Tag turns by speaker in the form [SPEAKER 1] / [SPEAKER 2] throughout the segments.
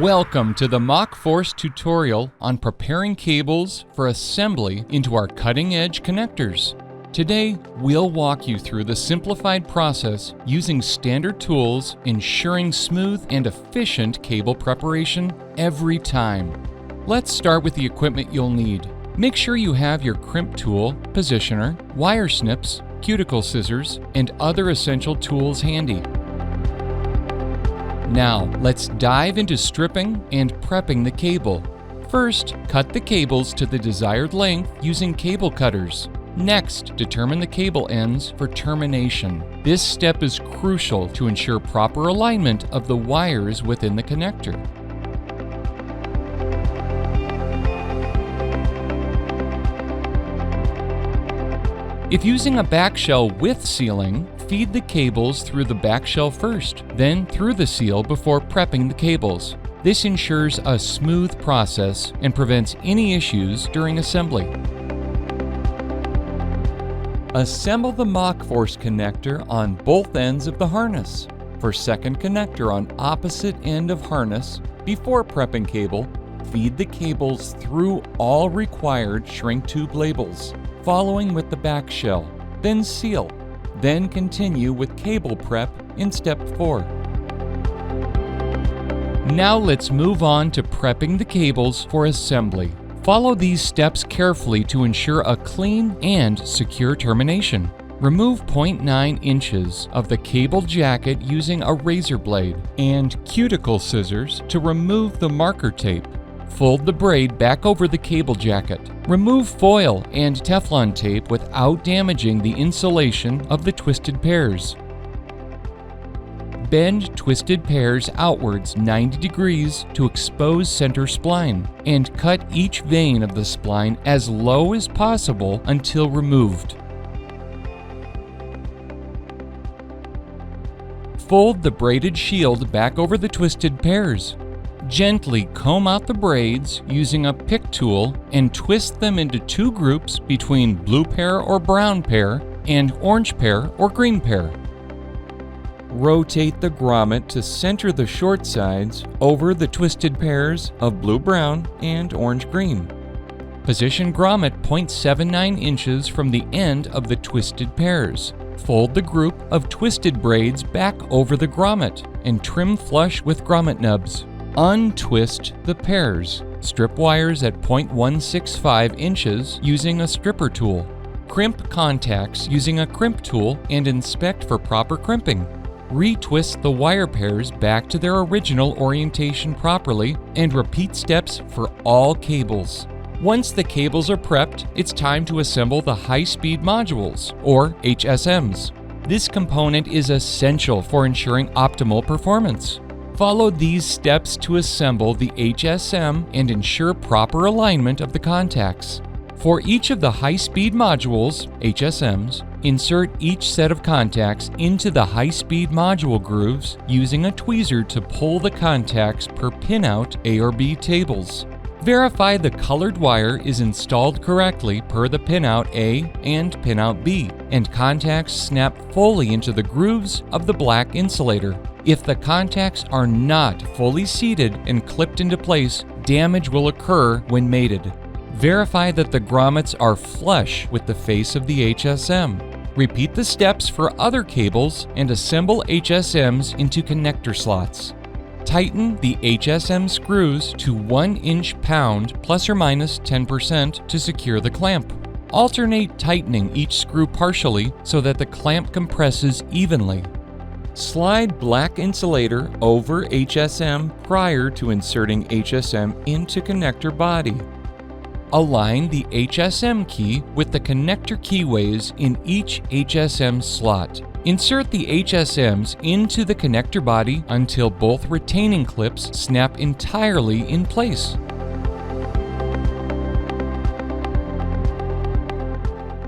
[SPEAKER 1] Welcome to the MACHFORCE tutorial on preparing cables for assembly into our cutting-edge connectors. Today, we'll walk you through the simplified process using standard tools, ensuring smooth and efficient cable preparation every time. Let's start with the equipment you'll need. Make sure you have your crimp tool, positioner, wire snips, cuticle scissors, and other essential tools handy. Now, let's dive into stripping and prepping the cable. First, cut the cables to the desired length using cable cutters. Next, determine the cable ends for termination. This step is crucial to ensure proper alignment of the wires within the connector. If using a backshell with sealing, feed the cables through the backshell first, then through the seal before prepping the cables. This ensures a smooth process and prevents any issues during assembly. Assemble the MACHFORCE connector on both ends of the harness. For second connector on opposite end of harness, before prepping cable, feed the cables through all required shrink tube labels, following with the backshell, then seal. Then continue with cable prep in step 4. Now let's move on to prepping the cables for assembly. Follow these steps carefully to ensure a clean and secure termination. Remove 0.9 inches of the cable jacket using a razor blade and cuticle scissors to remove the marker tape. Fold the braid back over the cable jacket. Remove foil and Teflon tape without damaging the insulation of the twisted pairs. Bend twisted pairs outwards 90 degrees to expose center spline, and cut each vein of the spline as low as possible until removed. Fold the braided shield back over the twisted pairs. Gently comb out the braids using a pick tool and twist them into two groups between blue pair or brown pair and orange pair or green pair. Rotate the grommet to center the short sides over the twisted pairs of blue-brown and orange-green. Position grommet 0.79 inches from the end of the twisted pairs. Fold the group of twisted braids back over the grommet and trim flush with grommet nubs. Untwist the pairs. Strip wires at 0.165 inches using a stripper tool. Crimp contacts using a crimp tool and inspect for proper crimping. Retwist the wire pairs back to their original orientation properly and repeat steps for all cables. Once the cables are prepped, it's time to assemble the high-speed modules, or HSMs. This component is essential for ensuring optimal performance. Follow these steps to assemble the HSM and ensure proper alignment of the contacts. For each of the high-speed modules, HSMs, insert each set of contacts into the high-speed module grooves using a tweezer to pull the contacts per pinout A or B tables. Verify the colored wire is installed correctly per the pinout A and pinout B, and contacts snap fully into the grooves of the black insulator. If the contacts are not fully seated and clipped into place, damage will occur when mated. Verify that the grommets are flush with the face of the HSM. Repeat the steps for other cables and assemble HSMs into connector slots. Tighten the HSM screws to 1-inch pound plus or minus 10% to secure the clamp. Alternate tightening each screw partially so that the clamp compresses evenly. Slide black insulator over HSM prior to inserting HSM into connector body. Align the HSM key with the connector keyways in each HSM slot. Insert the HSMs into the connector body until both retaining clips snap entirely in place.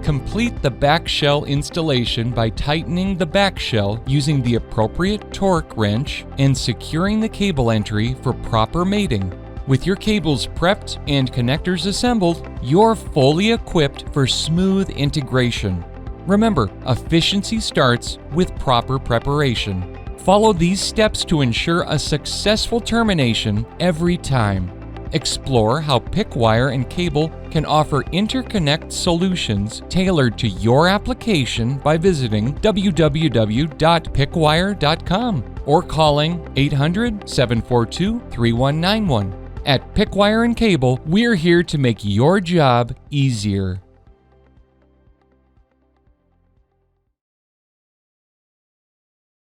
[SPEAKER 1] Complete the backshell installation by tightening the backshell using the appropriate torque wrench and securing the cable entry for proper mating. With your cables prepped and connectors assembled, you're fully equipped for smooth integration. Remember, efficiency starts with proper preparation. Follow these steps to ensure a successful termination every time. Explore how Pickwire and Cable can offer interconnect solutions tailored to your application by visiting www.pickwire.com or calling 800-742-3191. At Pickwire and Cable, we're here to make your job easier.